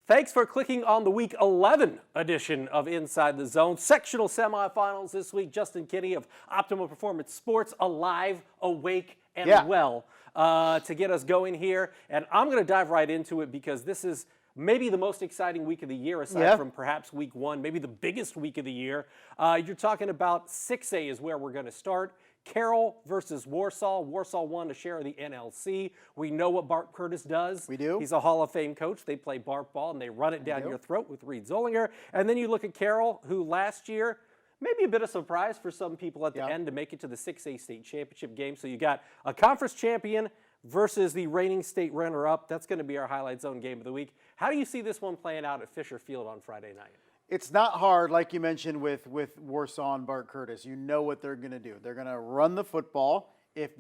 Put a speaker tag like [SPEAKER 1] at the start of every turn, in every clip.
[SPEAKER 1] Thanks for clicking on the Week 11 edition of Inside the Zone. Sectional Semifinals this week. Justin Kinney of Optimal Performance Sports, alive, awake, and well to get us going here. And I'm going to dive right into it because this is maybe the most exciting week of the year, aside from perhaps week one, maybe the biggest week of the year. You're talking about 6A is where we're going to start. Carroll versus Warsaw. Warsaw won a share of the NLC. We know what Bart Curtis does.
[SPEAKER 2] We do.
[SPEAKER 1] He's a Hall of Fame coach. They play Bart ball, and they run it down your throat with Reed Zollinger. And then you look at Carroll, who last year, maybe a bit of surprise for some people at the end to make it to the 6A state championship game. So you got a conference champion versus the reigning state runner-up. That's going to be our highlight zone game of the week. How do you see this one playing out at Fisher Field on Friday night?
[SPEAKER 2] It's not hard, like you mentioned with Warsaw and Bart Curtis. You know what they're going to do. They're going to run the football. If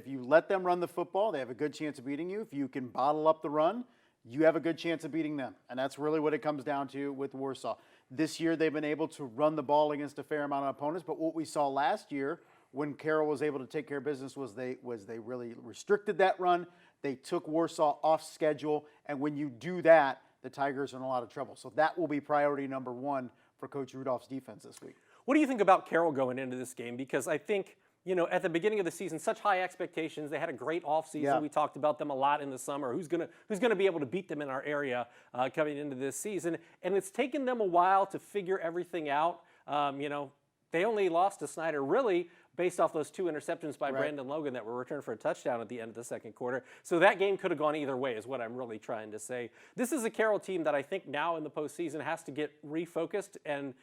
[SPEAKER 2] you let them run the football, they have a good chance of beating you. If you can bottle up the run, you have a good chance of beating them. And that's really what it comes down to with Warsaw. This year, they've been able to run the ball against a fair amount of opponents. But what we saw last year when Carroll was able to take care of business was they really restricted that run. They took Warsaw off schedule. And when you do that, the Tigers are in a lot of trouble. So that will be priority number one for Coach Rudolph's defense this week. What
[SPEAKER 1] do you think about Carroll going into this game? Because I think, you know, at the beginning of the season, such high expectations. They had a great offseason. We talked about them a lot in the summer. Who's gonna be able to beat them in our area coming into this season? And it's taken them a while to figure everything out. You know, they only lost to Snider really based off those 2 interceptions by Brandon Logan that were returned for a touchdown at the end of the second quarter. So that game could have gone either way is what I'm really trying to say. This is a Carroll team that I think now in the postseason has to get refocused. And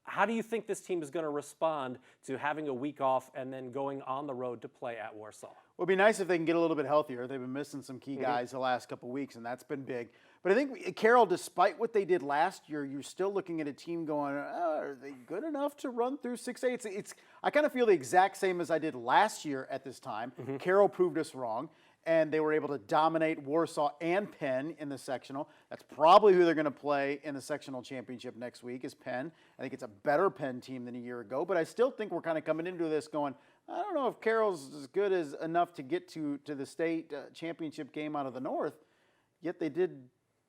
[SPEAKER 1] how do you think this team is going to respond to having a week off and then going on the road to play at Warsaw?
[SPEAKER 2] Well, it'd be nice if they can get a little bit healthier. They've been missing some key guys the last couple of weeks, and that's been big. But I think Carroll, despite what they did last year, you're still looking at a team going, are they good enough to run through 6A? I kind of feel the exact same as I did last year at this time. Carroll proved us wrong, and they were able to dominate Warsaw and Penn in the sectional. That's probably who they're going to play in the sectional championship next week is Penn. I think it's a better Penn team than a year ago, but I still think we're kind of coming into this going, I don't know if Carroll's as good as enough to get to the state championship game out of the North, yet they did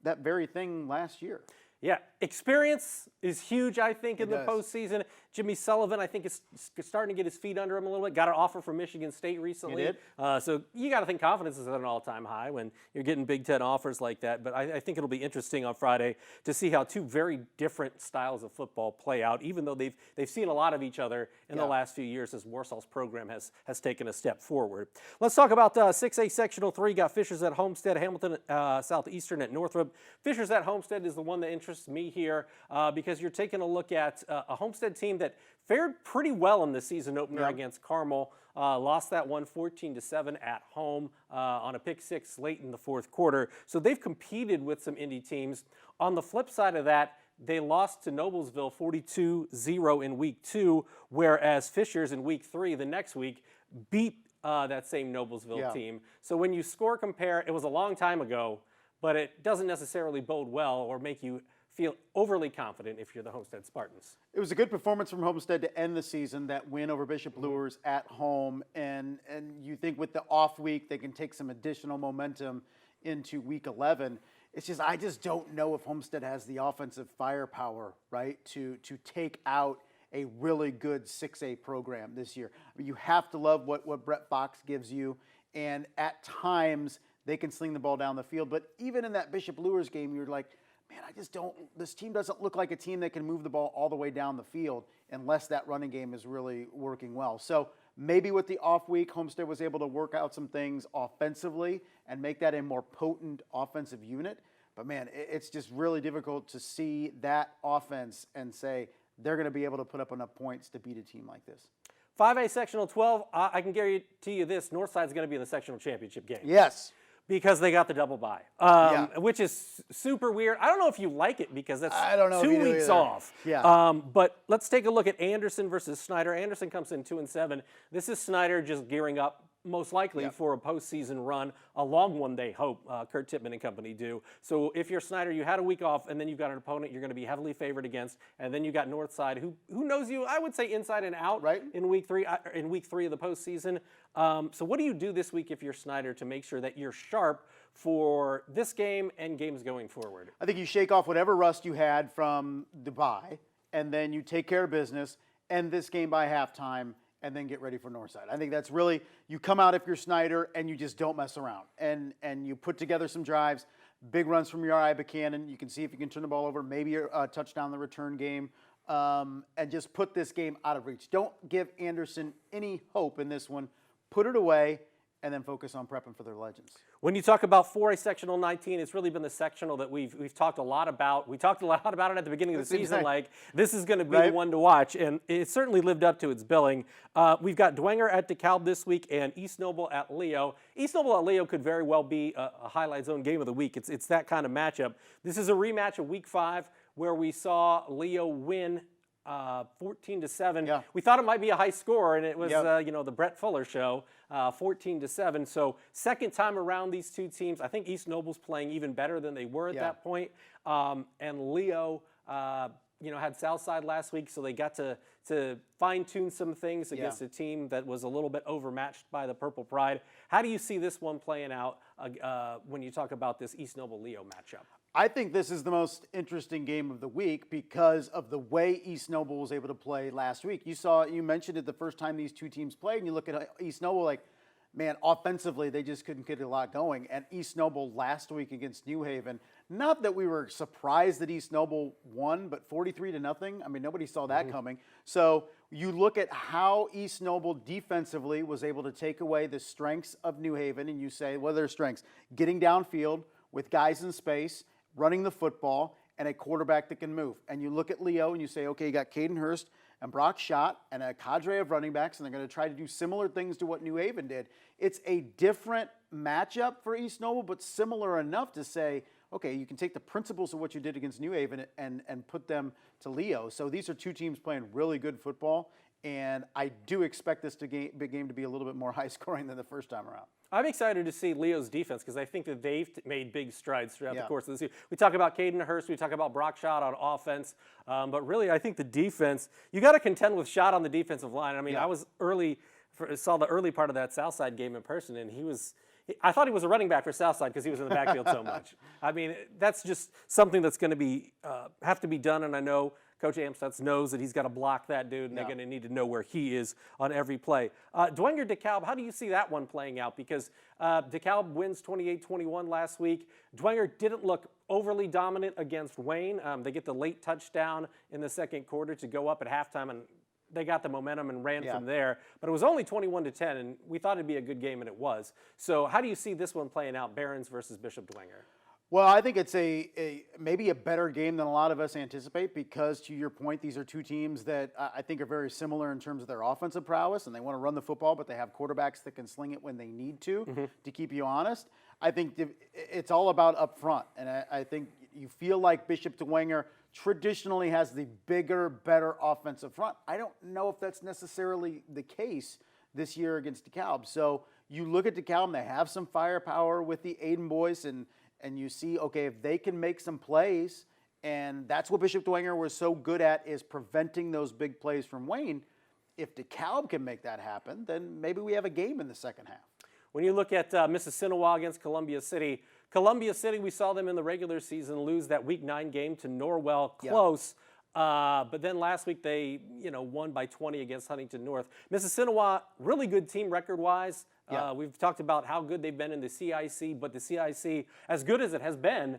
[SPEAKER 2] that very thing last year.
[SPEAKER 1] Yeah, experience is huge, I think, in the postseason. Jimmy Sullivan, I think, is starting to get his feet under him a little bit. Got an offer from Michigan State recently.
[SPEAKER 2] He did.
[SPEAKER 1] So you got to think confidence is at an all-time high when you're getting Big Ten offers like that. But I think it'll be interesting on Friday to see how 2 very different styles of football play out, even though they've seen a lot of each other in the last few years as Warsaw's program has taken a step forward. Let's talk about 6A Sectional 3. Got Fishers at Homestead, Hamilton Southeastern at Northrop. Fishers at Homestead is the one that interests me here because you're taking a look at a Homestead team that fared pretty well in the season opener against Carmel. Lost that one 14-7 at home on a pick 6 late in the fourth quarter. So they've competed with some Indy teams. On the flip side of that, they lost to Noblesville 42-0 in week 2, whereas Fishers in week 3, the next week, beat that same Noblesville team. So when you score compare, it was a long time ago, but it doesn't necessarily bode well or make you feel overly confident if you're the Homestead Spartans.
[SPEAKER 2] It was a good performance from Homestead to end the season, that win over Bishop Luers at home. And you think with the off week, they can take some additional momentum into week 11. It's just, I just don't know if Homestead has the offensive firepower, right, to take out a really good 6A program this year. I mean, you have to love what Brett Fox gives you. And at times, they can sling the ball down the field. But even in that Bishop Luers game, you're like, man, I just don't, this team doesn't look like a team that can move the ball all the way down the field unless that running game is really working well. So maybe with the off week, Homestead was able to work out some things offensively and make that a more potent offensive unit. But man, it's just really difficult to see that offense and say they're going to be able to put up enough points to beat a team like this.
[SPEAKER 1] 5A Sectional 12, I can guarantee you this, Northside's going to be in the sectional championship game.
[SPEAKER 2] Yes.
[SPEAKER 1] Because they got the double bye, which is super weird. I don't know if you like it because that's 2 weeks off. But let's take a look at Anderson versus Snider. Anderson comes in 2-7. This is Snider just gearing up most likely for a postseason run, a long one they hope Kurt Tippmann and company do. So if you're Snider, you had a week off, and then you've got an opponent you're going to be heavily favored against, and then you got Northside, who knows you, I would say, inside and out in week three of the postseason. So what do you do this week if you're Snider to make sure that you're sharp for this game and games going forward?
[SPEAKER 2] I think you shake off whatever rust you had from Dubai, and then you take care of business, end this game by halftime, and then get ready for Northside. I think that's really, you come out if you're Snider and you just don't mess around. And you put together some drives, big runs from Uriah Buchanan. You can see if you can turn the ball over, maybe a touchdown in the return game, and just put this game out of reach. Don't give Anderson any hope in this one. Put it away, and then focus on prepping for their legends.
[SPEAKER 1] When you talk about 4A Sectional 19, it's really been the sectional that we've talked a lot about. We talked a lot about it at the beginning of the season, like this is going to be the one to watch, and it certainly lived up to its billing. We've got Dwenger at DeKalb this week and East Noble at Leo. East Noble at Leo could very well be a highlight zone game of the week. It's that kind of matchup. This is a rematch of Week 5 where we saw Leo win 14-7.
[SPEAKER 2] Yeah.
[SPEAKER 1] We thought it might be a high score, and it was the Brett Fuller show, 14-7. So second time around these two teams, I think East Noble's playing even better than they were at that point. And Leo, had Southside last week, so they got to fine-tune some things against a team that was a little bit overmatched by the Purple Pride. How do you see this one playing out when you talk about this East Noble-Leo matchup?
[SPEAKER 2] I think this is the most interesting game of the week because of the way East Noble was able to play last week. You mentioned it the first time these two teams played, and you look at East Noble like, man, offensively, they just couldn't get a lot going. And East Noble last week against New Haven, not that we were surprised that East Noble won, but 43-0. I mean, nobody saw that coming. So you look at how East Noble defensively was able to take away the strengths of New Haven, and you say, what are their strengths? Getting downfield with guys in space, running the football, and a quarterback that can move. And you look at Leo and you say, okay, you got Caden Hurst and Brock Schott and a cadre of running backs, and they're going to try to do similar things to what New Haven did. It's a different matchup for East Noble, but similar enough to say, okay, you can take the principles of what you did against New Haven and put them to Leo. So these are two teams playing really good football, and I do expect this big game to be a little bit more high-scoring than the first time around.
[SPEAKER 1] I'm excited to see Leo's defense because I think that they've made big strides throughout the course of the season. We talk about Caden Hurst, we talk about Brock Schott on offense, but really I think the defense, you got to contend with Schott on the defensive line. I mean, I saw the early part of that Southside game in person, and I thought he was a running back for Southside because he was in the backfield so much. I mean, that's just something that's going to have to be done, and I know Coach Amstutz knows that he's got to block that dude, and they're going to need to know where he is on every play. Dwenger DeKalb, how do you see that one playing out? Because DeKalb wins 28-21 last week. Dwenger didn't look overly dominant against Wayne. They get the late touchdown in the second quarter to go up at halftime, and they got the momentum and ran from there. But it was only 21-10, and we thought it'd be a good game, and it was. So how do you see this one playing out, Barons versus Bishop Dwenger?
[SPEAKER 2] Well, I think it's maybe a better game than a lot of us anticipate because, to your point, these are two teams that I think are very similar in terms of their offensive prowess, and they want to run the football, but they have quarterbacks that can sling it when they need to keep you honest. I think it's all about up front, and I think you feel like Bishop Dwenger traditionally has the bigger, better offensive front. I don't know if that's necessarily the case this year against DeKalb. So you look at DeKalb, and they have some firepower with the Aiden boys, and you see, okay, if they can make some plays, and that's what Bishop Dwenger was so good at, is preventing those big plays from Wayne. If DeKalb can make that happen, then maybe we have a game in the second half.
[SPEAKER 1] When you look at Mississinawa against Columbia City, we saw them in the regular season lose that Week 9 game to Norwell close. But then last week they won by 20 against Huntington North. Mississinawa, really good team record-wise. We've talked about how good they've been in the CIC, but the CIC, as good as it has been,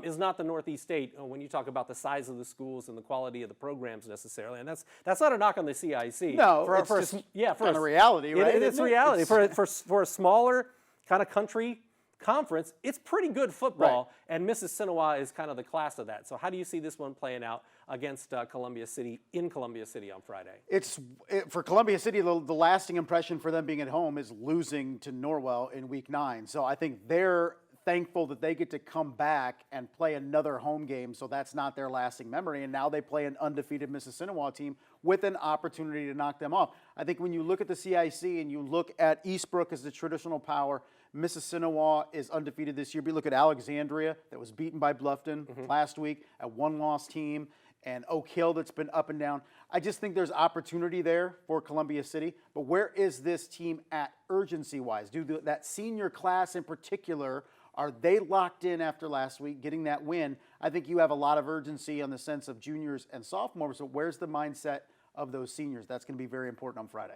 [SPEAKER 1] is not the Northeast State when you talk about the size of the schools and the quality of the programs necessarily. And that's not a knock on the CIC.
[SPEAKER 2] No, it's a reality, right?
[SPEAKER 1] It's reality. For a smaller kind of country conference, it's pretty good football, and Mississinawa is kind of the class of that. So how do you see this one playing out against Columbia City in Columbia City on Friday?
[SPEAKER 2] For Columbia City, the lasting impression for them being at home is losing to Norwell in Week 9. So I think they're thankful that they get to come back and play another home game, so that's not their lasting memory. And now they play an undefeated Mississinawa team with an opportunity to knock them off. I think when you look at the CIC and you look at Eastbrook as the traditional power, Mississinawa is undefeated this year. But you look at Alexandria, that was beaten by Bluffton last week, a one-loss team, and Oak Hill that's been up and down. I just think there's opportunity there for Columbia City. But where is this team at urgency-wise? That senior class in particular, Are they locked in after last week, getting that win? I think you have a lot of urgency on the sense of juniors and sophomores. So where's the mindset of those seniors? That's going to be very important on Friday.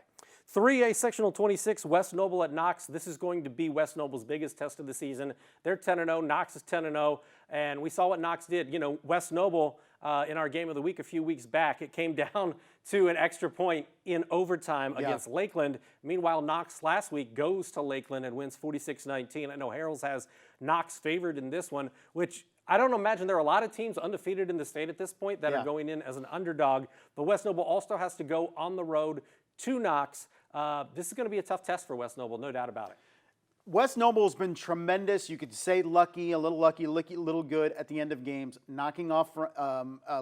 [SPEAKER 1] 3A Sectional 26, West Noble at Knox. This is going to be West Noble's biggest test of the season. They're 10-0. Knox is 10-0. And we saw what Knox did. You know, West Noble, in our game of the week a few weeks back, it came down to an extra point in overtime against Lakeland. Meanwhile, Knox last week goes to Lakeland and wins 46-19. I know Harrell's has Knox favored in this one, which I don't imagine there are a lot of teams undefeated in the state at this point that are going in as an underdog. But West Noble also has to go on the road to Knox. This is going to be a tough test for West Noble, no doubt about it.
[SPEAKER 2] West Noble's been tremendous. You could say lucky, a little good at the end of games, knocking off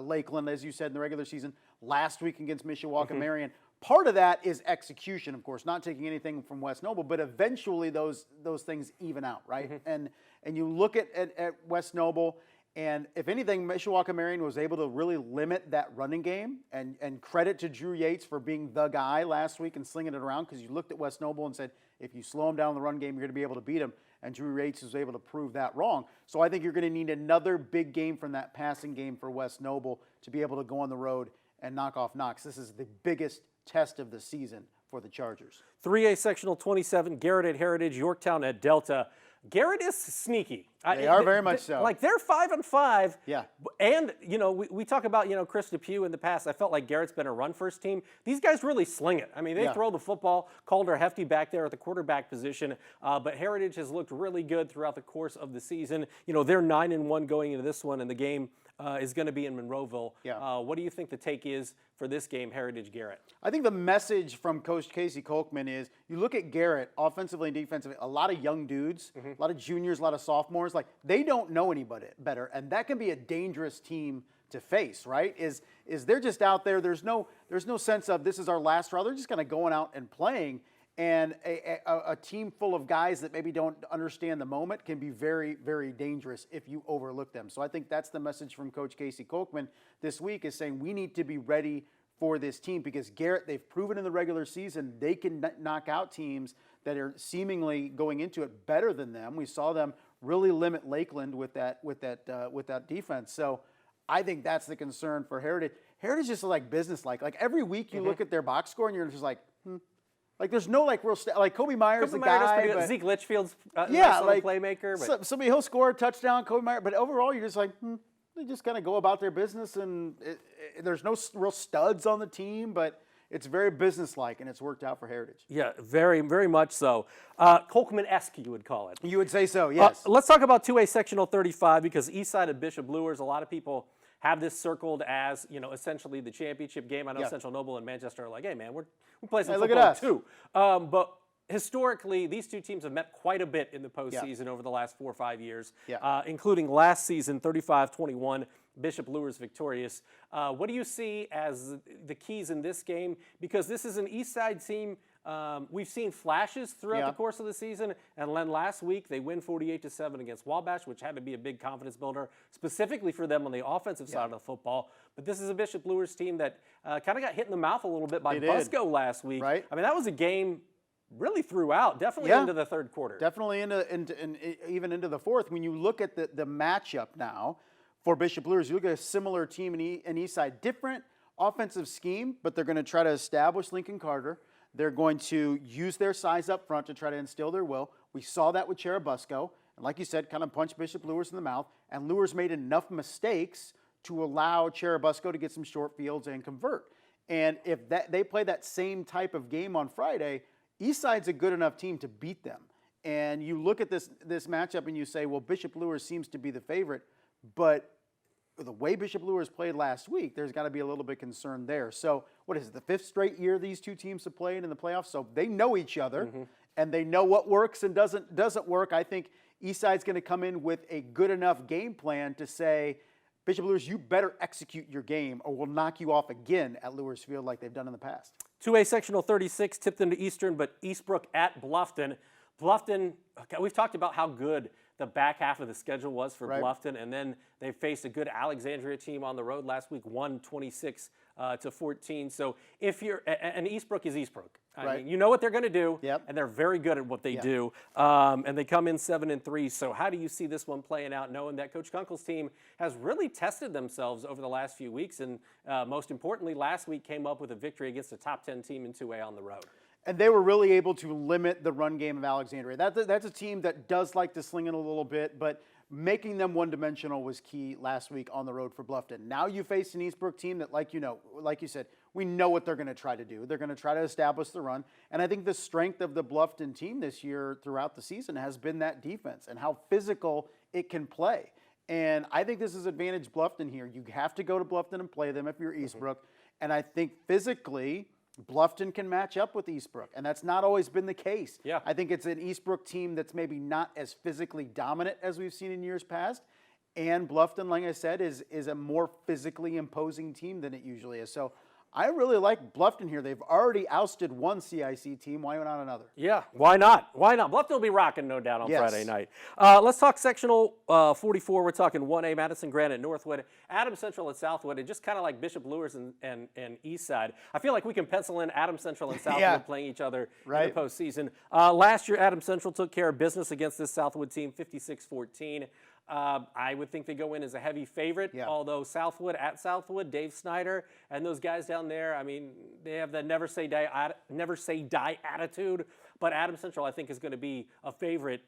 [SPEAKER 2] Lakeland, as you said, in the regular season, last week against Mishawaka Marion. Part of that is execution, of course, not taking anything from West Noble, but eventually those things even out, right? And you look at West Noble, and if anything, Mishawaka Marion was able to really limit that running game, and credit to Drew Yates for being the guy last week and slinging it around, because you looked at West Noble and said, if you slow him down in the run game, you're going to be able to beat him, and Drew Yates was able to prove that wrong. So I think you're going to need another big game from that passing game for West Noble to be able to go on the road and knock off Knox. This is the biggest test of the season for the Chargers.
[SPEAKER 1] 3A Sectional 27, Garrett at Heritage, Yorktown at Delta. Garrett is sneaky.
[SPEAKER 2] They are very much so.
[SPEAKER 1] Like, they're 5-5.
[SPEAKER 2] Yeah.
[SPEAKER 1] And, you know, we talk about, you know, Chris DePue in the past. I felt like Garrett's been a run-first team. These guys really sling it. I mean, they throw the football. Calder hefty back there at the quarterback position. But Heritage has looked really good throughout the course of the season. You know, they're 9-1 going into this one, and the game is going to be in Monroeville. What do you think the take is for this game, Heritage Garrett?
[SPEAKER 2] I think the message from Coach Casey Kolkman is, you look at Garrett offensively and defensively, a lot of young dudes, a lot of juniors, a lot of sophomores, like, they don't know anybody better, and that can be a dangerous team to face, right? Is they're just out there, there's no sense of this is our last round. They're just kind of going out and playing, and a team full of guys that maybe don't understand the moment can be very, very dangerous if you overlook them. So I think that's the message from Coach Casey Kolkman this week, is saying we need to be ready for this team, because Garrett, they've proven in the regular season they can knock out teams that are seemingly going into it better than them. We saw them really limit Lakeland with that defense. So I think that's the concern for Heritage. Heritage is just like business-like. Like, every week you look at their box score and you're just like, Like, there's no, like, real like Kobe Myers, the guy. But,
[SPEAKER 1] Zeke Litchfield's
[SPEAKER 2] yeah,
[SPEAKER 1] nice
[SPEAKER 2] like,
[SPEAKER 1] playmaker. But
[SPEAKER 2] somebody, he'll score a touchdown, Kobe Myers. But overall, you're just like, they just kind of go about their business, and there's no real studs on the team, but it's very businesslike, and it's worked out for Heritage.
[SPEAKER 1] yeah, very, very much so. Kolkman-esque, you would call it.
[SPEAKER 2] You would say so, yes.
[SPEAKER 1] Let's talk about 2A Sectional 35, because Eastside and Bishop Luers, a lot of people have this circled as, you know, essentially the championship game. I know Central Noble and Manchester are like, hey, man, we play some football too. But historically, these two teams have met quite a bit in the postseason over the last 4 or 5 years, including last season, 35-21, Bishop Luers victorious. What do you see as the keys in this game? Because this is an Eastside team. We've seen flashes throughout the course of the season, and then last week they win 48-7 against Wabash, which had to be a big confidence builder, specifically for them on the offensive side of the football. But this is a Bishop Luers team that kind of got hit in the mouth a little bit by Busco last week.
[SPEAKER 2] Right.
[SPEAKER 1] I mean, that was a game really throughout, definitely into the third quarter.
[SPEAKER 2] Definitely even into the fourth. When you look at the matchup now for Bishop Luers, you look at a similar team in Eastside, different offensive scheme, but they're going to try to establish Lincoln Carter. They're going to use their size up front to try to instill their will. We saw that with Cherubusco, and like you said, kind of punched Bishop Luers in the mouth, and Luers made enough mistakes to allow Cherubusco to get some short fields and convert. And if they play that same type of game on Friday, Eastside's a good enough team to beat them. And you look at this matchup and you say, well, Bishop Luers seems to be the favorite, but the way Bishop Luers played last week, there's got to be a little bit concerned there. So what is it, the 5th straight year these two teams have played in the playoffs? So they know each other, and they know what works and doesn't work. I think Eastside's going to come in with a good enough game plan to say, Bishop Luers, you better execute your game or we'll knock you off again at Luers Field like they've done in the past.
[SPEAKER 1] 2A Sectional 36 tipped into Eastern, but Eastbrook at Bluffton. Bluffton, we've talked about how good the back half of the schedule was for
[SPEAKER 2] Right.
[SPEAKER 1] Bluffton, and then they faced a good Alexandria team on the road last week, won 26-14. So if you're and Eastbrook is Eastbrook, I
[SPEAKER 2] Right.
[SPEAKER 1] mean, you know what they're going to do,
[SPEAKER 2] Yep.
[SPEAKER 1] and they're very good at what they
[SPEAKER 2] Yeah.
[SPEAKER 1] do. And they come in 7-3. So how do you see this one playing out, knowing that Coach Kunkel's team has really tested themselves over the last few weeks, and most importantly, last week came up with a victory against a top 10 team in 2A on the road.
[SPEAKER 2] And they were really able to limit the run game of Alexandria. That's a team that does like to sling it a little bit, but making them one-dimensional was key last week on the road for Bluffton. Now you face an Eastbrook team that, like you said, we know what they're going to try to do. They're going to try to establish the run. And I think the strength of the Bluffton team this year throughout the season has been that defense and how physical it can play. And I think this is advantage Bluffton here. You have to go to Bluffton and play them if you're Eastbrook. And I think physically, Bluffton can match up with Eastbrook, and that's not always been the case.
[SPEAKER 1] Yeah.
[SPEAKER 2] I think it's an Eastbrook team that's maybe not as physically dominant as we've seen in years past, and Bluffton, like I said, is a more physically imposing team than it usually is. So I really like Bluffton here. They've already ousted one CIC team. Why not another?
[SPEAKER 1] Yeah, why not? Why not? Bluffton will be rocking, no doubt, on
[SPEAKER 2] Yes.
[SPEAKER 1] Friday night. Let's talk sectional 44. We're talking 1A, Madison Granite, Northwood, Adams Central, and Southwood. And just kind of like Bishop Lures and Eastside, I feel like we can pencil in Adams Central and Southwood
[SPEAKER 2] Yeah.
[SPEAKER 1] playing each other
[SPEAKER 2] Right.
[SPEAKER 1] in the postseason. Last year, Adams Central took care of business against this Southwood team, 56-14. I would think they go in as a heavy favorite,
[SPEAKER 2] Yeah.
[SPEAKER 1] although Southwood, Dave Snider, and those guys down there, I mean, they have the never say die attitude. But Adams Central, I think, is going to be a favorite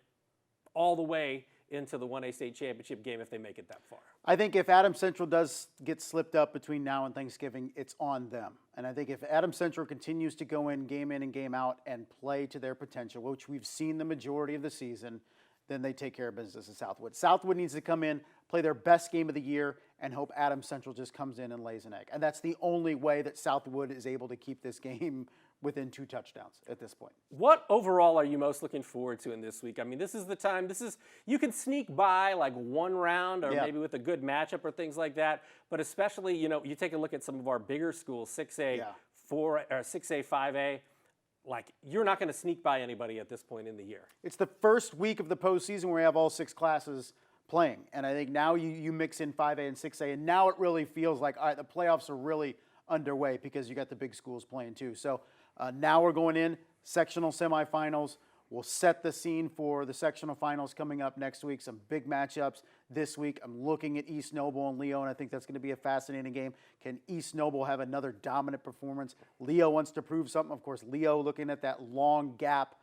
[SPEAKER 1] all the way into the 1A state championship game if they make it that far.
[SPEAKER 2] I think if Adams Central does get slipped up between now and Thanksgiving, it's on them. And I think if Adams Central continues to go in and game out and play to their potential, which we've seen the majority of the season, then they take care of business at Southwood. Southwood needs to come in, play their best game of the year, and hope Adams Central just comes in and lays an egg. And that's the only way that Southwood is able to keep this game within 2 touchdowns at this point.
[SPEAKER 1] What overall are you most looking forward to in this week? I mean, this is the time. You can sneak by like one round or
[SPEAKER 2] Yeah.
[SPEAKER 1] maybe with a good matchup or things like that. But especially, you take a look at some of our bigger schools, 6A,
[SPEAKER 2] Yeah.
[SPEAKER 1] 4 or 6A, 5A. Like, you're not going to sneak by anybody at this point in the year.
[SPEAKER 2] It's the first week of the postseason where we have all 6 classes playing. And I think now you mix in 5A and 6A, and now it really feels like, all right, the playoffs are really underway because you got the big schools playing too. So now we're going in, sectional semifinals. We'll set the scene for the sectional finals coming up next week. Some big matchups this week. I'm looking at East Noble and Leo, and I think that's going to be a fascinating game. Can East Noble have another dominant performance? Leo wants to prove something. Of course, Leo looking at that long gap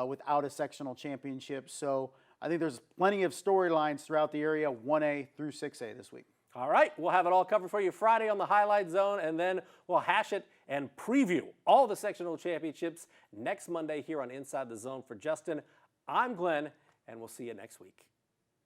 [SPEAKER 2] without a sectional championship. So I think there's plenty of storylines throughout the area, 1A through 6A this week.
[SPEAKER 1] All right, we'll have it all covered for you Friday on the Highlight Zone, and then we'll hash it and preview all the sectional championships next Monday here on Inside the Zone. For Justin, I'm Glenn, and we'll see you next week.